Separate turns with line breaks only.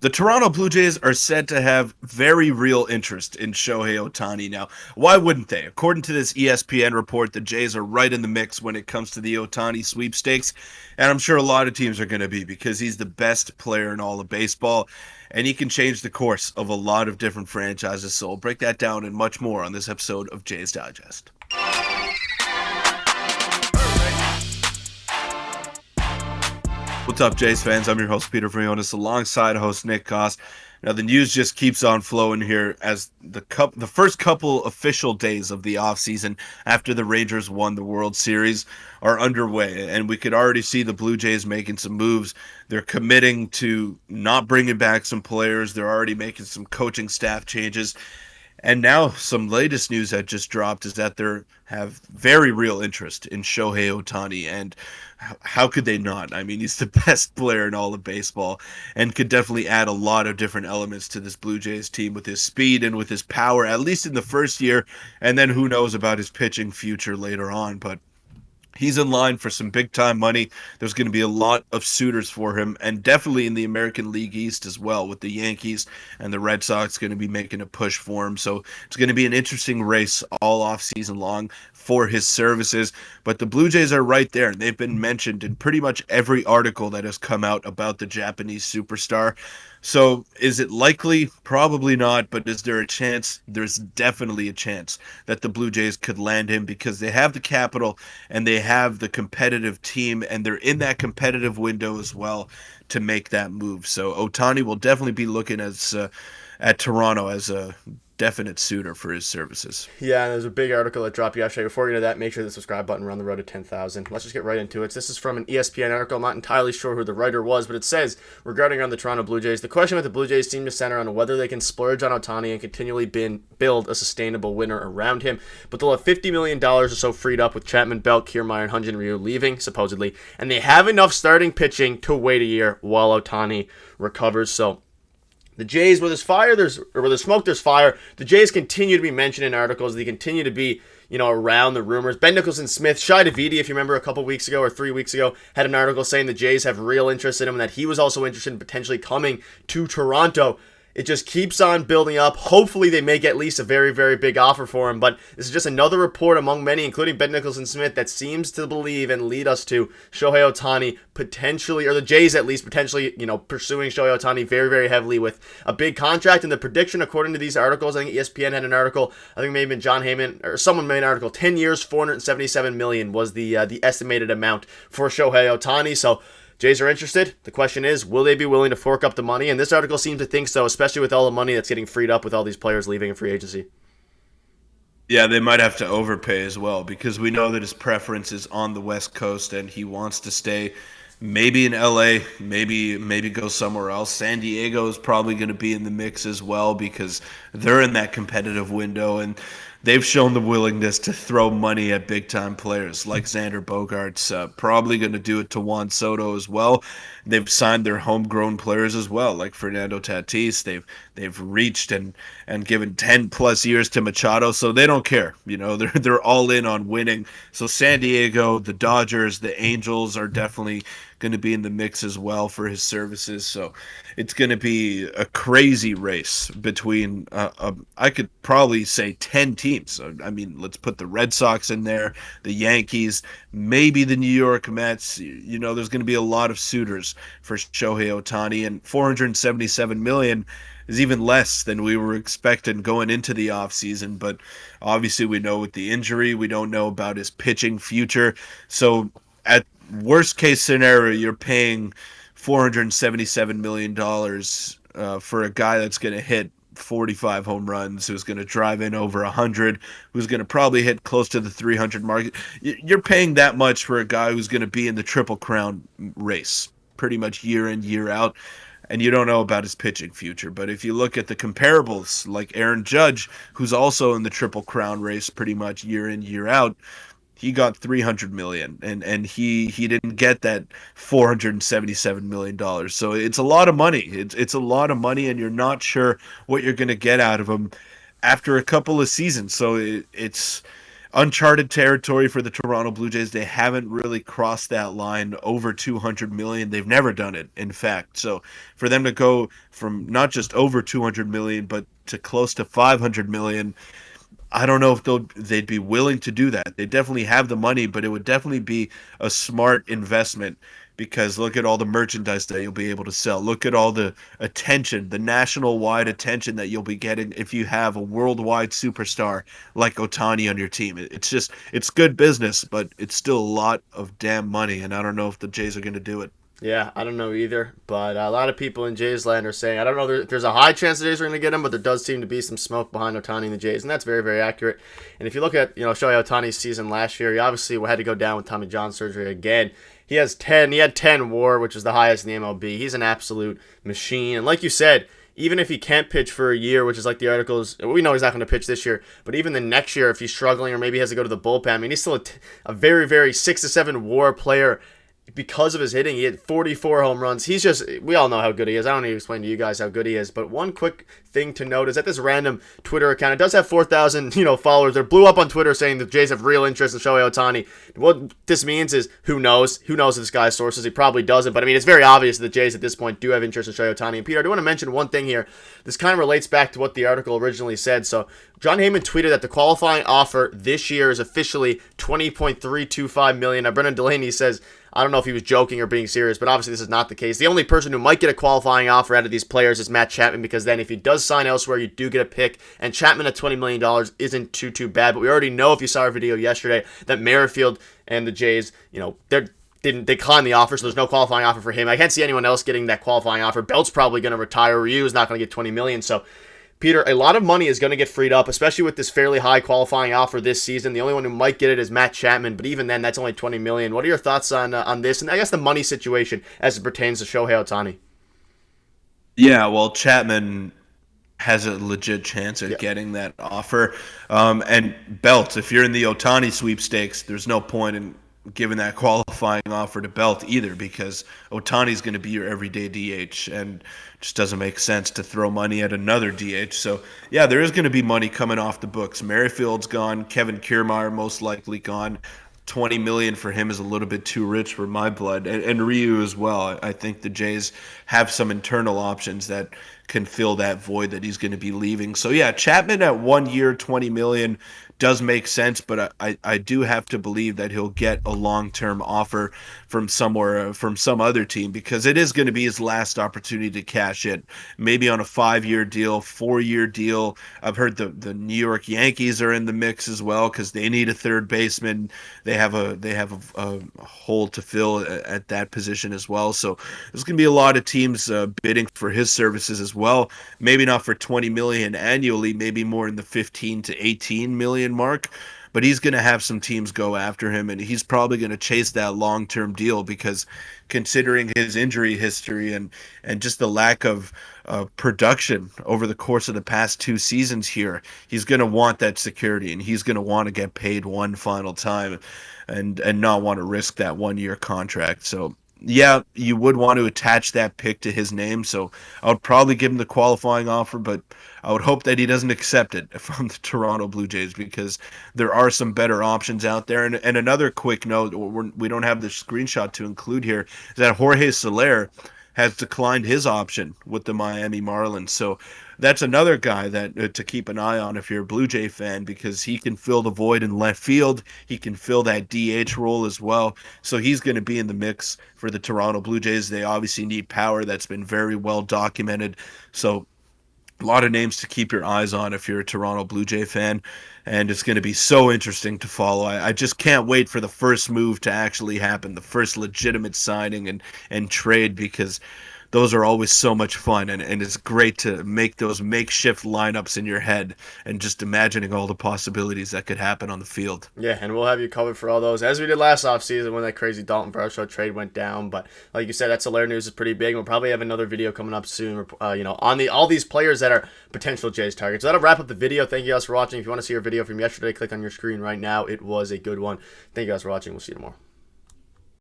The Toronto Blue Jays are said to have very real interest in Shohei Ohtani now. Why wouldn't they? According to this ESPN report, the Jays are right in the mix when it comes to the Ohtani sweepstakes, and I'm sure a lot of teams are going to be because he's the best player in all of baseball, and he can change the course of a lot of different franchises. So we'll break that down and much more on this episode of Jays Digest. What's up, Jays fans? I'm your host, Peter Vryonis, alongside host Nick Goss. Now, the news just keeps on flowing here as the first couple official days of the offseason after the Rangers won the World Series are underway, and we could already see the Blue Jays making some moves. They're committing to not bringing back some players. They're already making some coaching staff changes. And now some latest news that just dropped is that they have very real interest in Shohei Ohtani. And how could they not? I mean, he's the best player in all of baseball and could definitely add a lot of different elements to this Blue Jays team with his speed and with his power, at least in the first year. And then who knows about his pitching future later on. But he's in line for some big time money. There's going to be a lot of suitors for him, and definitely in the American League East as well, with the Yankees and the Red Sox going to be making a push for him. So it's going to be an interesting race all off season long for his services. But the Blue Jays are right there. They've been mentioned in pretty much every article that has come out about the Japanese superstar. So is it likely? Probably not, but is there a chance? There's definitely a chance that the Blue Jays could land him because they have the capital and they have the competitive team, and they're in that competitive window as well to make that move. So Ohtani will definitely be looking at Toronto as a definite suitor for his services.
Yeah, and there's a big article that dropped yesterday. Before we get to that, make sure the subscribe button. We're on the road to 10,000. Let's just get right into it. This is from an ESPN article. I'm not entirely sure who the writer was, but it says, regarding on the Toronto Blue Jays, the question with the Blue Jays seemed to center on whether they can splurge on Ohtani and continually build a sustainable winner around him. But they'll have $50 million or so freed up with Chapman, Belt, Kiermaier, and Hyun-Jin Ryu leaving, supposedly. And they have enough starting pitching to wait a year while Ohtani recovers. So the Jays, where there's fire, where there's smoke, there's fire. The Jays continue to be mentioned in articles. They continue to be, around the rumors. Ben Nicholson-Smith, Shai Davidi, if you remember a couple weeks ago or 3 weeks ago, had an article saying the Jays have real interest in him and that he was also interested in potentially coming to Toronto. It just keeps on building up. Hopefully they make at least a very, very big offer for him. But this is just another report among many, including Ben Nicholson-Smith, that seems to believe and lead us to Shohei Ohtani potentially, or the Jays at least, potentially, pursuing Shohei Ohtani very, very heavily with a big contract. And the prediction, according to these articles, I think ESPN had an article, I think maybe John Heyman, or someone made an article, 10 years, $477 million was the estimated amount for Shohei Ohtani. So Jays are interested. The question is, will they be willing to fork up the money? And this article seems to think so, especially with all the money that's getting freed up with all these players leaving in free agency.
Yeah, they might have to overpay as well because we know that his preference is on the West Coast and he wants to stay maybe in LA, maybe go somewhere else. San Diego is probably going to be in the mix as well because they're in that competitive window and they've shown the willingness to throw money at big time players like Xander Bogaerts. Probably going to do it to Juan Soto as well. They've signed their homegrown players as well, like Fernando Tatis. They've reached and given 10 plus years to Machado, so they don't care. They're all in on winning. So San Diego, the Dodgers, the Angels are definitely going to be in the mix as well for his services. So it's going to be a crazy race between I could probably say 10 teams. I mean, let's put the Red Sox in there, the Yankees, maybe the New York Mets. There's going to be a lot of suitors for Shohei Ohtani, and $477 million is even less than we were expecting going into the offseason. But obviously we know with the injury, we don't know about his pitching future. So at worst case scenario, you're paying $477 million for a guy that's going to hit 45 home runs, who's going to drive in over 100, who's going to probably hit close to the 300 mark. You're paying that much for a guy who's going to be in the Triple Crown race pretty much year in, year out, and you don't know about his pitching future. But if you look at the comparables, like Aaron Judge, who's also in the Triple Crown race pretty much year in, year out, he got 300 million and he didn't get that 477 million dollars. So it's a lot of money. It's a lot of money, and you're not sure what you're going to get out of him after a couple of seasons. So it's uncharted territory for the Toronto Blue Jays. They haven't really crossed that line over 200 million. They've never done it, in fact. So for them to go from not just over 200 million, but to close to 500 million, I don't know if they'd be willing to do that. They definitely have the money, but it would definitely be a smart investment because look at all the merchandise that you'll be able to sell. Look at all the attention, the national-wide attention that you'll be getting if you have a worldwide superstar like Ohtani on your team. It's good business, but it's still a lot of damn money, and I don't know if the Jays are going to do it.
Yeah, I don't know either, but a lot of people in Jays land are saying, I don't know, there's a high chance the Jays are going to get him, but there does seem to be some smoke behind Ohtani and the Jays, and that's very, very accurate. And if you look at, Shohei Ohtani's season last year, he obviously had to go down with Tommy John surgery again. He had 10 WAR, which is the highest in the MLB. He's an absolute machine, and like you said, even if he can't pitch for a year, which is like the articles, we know he's not going to pitch this year, but even the next year, if he's struggling or maybe he has to go to the bullpen, I mean, he's still a very, very 6 to 7 WAR player. Because of his hitting, he had 44 home runs. We all know how good he is. I don't need to explain to you guys how good he is. But one quick thing to note is that this random Twitter account, it does have 4,000, followers. They blew up on Twitter saying the Jays have real interest in Shohei Ohtani. What this means is, who knows? Who knows this guy's sources? He probably doesn't. But I mean, it's very obvious that the Jays at this point do have interest in Shohei Ohtani. And Peter, I do want to mention one thing here. This kind of relates back to what the article originally said. So John Heyman tweeted that the qualifying offer this year is officially $20.325 million. Now, Brendan Delaney says, I don't know if he was joking or being serious, but obviously this is not the case. The only person who might get a qualifying offer out of these players is Matt Chapman, because then if he does sign elsewhere, you do get a pick, and Chapman at $20 million isn't too bad. But we already know, if you saw our video yesterday, that Merrifield and the Jays, they didn't decline the offer, so there's no qualifying offer for him. I can't see anyone else getting that qualifying offer. Belt's probably going to retire. Ryu is not going to get $20 million, so Peter, a lot of money is going to get freed up, especially with this fairly high qualifying offer this season. The only one who might get it is Matt Chapman, but even then, that's only $20 million. What are your thoughts on this, and I guess the money situation as it pertains to Shohei Ohtani?
Yeah, well, Chapman has a legit chance at getting that offer. And Belt, if you're in the Ohtani sweepstakes, there's no point in giving that qualifying offer to Belt either, because Ohtani's going to be your everyday DH, and it just doesn't make sense to throw money at another DH. So, yeah, there is going to be money coming off the books. Merrifield's gone. Kevin Kiermaier most likely gone. $20 million for him is a little bit too rich for my blood, and Ryu as well. I think the Jays have some internal options that can fill that void that he's going to be leaving. So yeah, Chapman at 1 year, $20 million does make sense, but I do have to believe that he'll get a long-term offer from somewhere, from some other team, because it is going to be his last opportunity to cash in. Maybe on a 5-year deal, 4-year deal. I've heard the New York Yankees are in the mix as well, because they need a third baseman. They have a hole to fill at that position as well. So there's going to be a lot of teams bidding for his services as well. Maybe not for $20 million annually, maybe more in the 15 to 18 million mark, but he's going to have some teams go after him, and he's probably going to chase that long-term deal, because considering his injury history and just the lack of production over the course of the past 2 seasons here, he's going to want that security, and he's going to want to get paid one final time and not want to risk that 1-year contract. So yeah, you would want to attach that pick to his name, so I would probably give him the qualifying offer, but I would hope that he doesn't accept it from the Toronto Blue Jays, because there are some better options out there. And another quick note, we don't have the screenshot to include here, is that Jorge Soler has declined his option with the Miami Marlins. So that's another guy that to keep an eye on if you're a Blue Jay fan, because he can fill the void in left field. He can fill that DH role as well. So he's going to be in the mix for the Toronto Blue Jays. They obviously need power. That's been very well documented. So a lot of names to keep your eyes on if you're a Toronto Blue Jay fan, and it's going to be so interesting to follow. I just can't wait for the first move to actually happen, the first legitimate signing and trade, because those are always so much fun, and it's great to make those makeshift lineups in your head and just imagining all the possibilities that could happen on the field.
Yeah, and we'll have you covered for all those, as we did last offseason when that crazy Dalton Varsho trade went down. But like you said, that Soler news is pretty big. We'll probably have another video coming up soon, on all these players that are potential Jays targets. So that'll wrap up the video. Thank you guys for watching. If you want to see our video from yesterday, click on your screen right now. It was a good one. Thank you guys for watching. We'll see you tomorrow.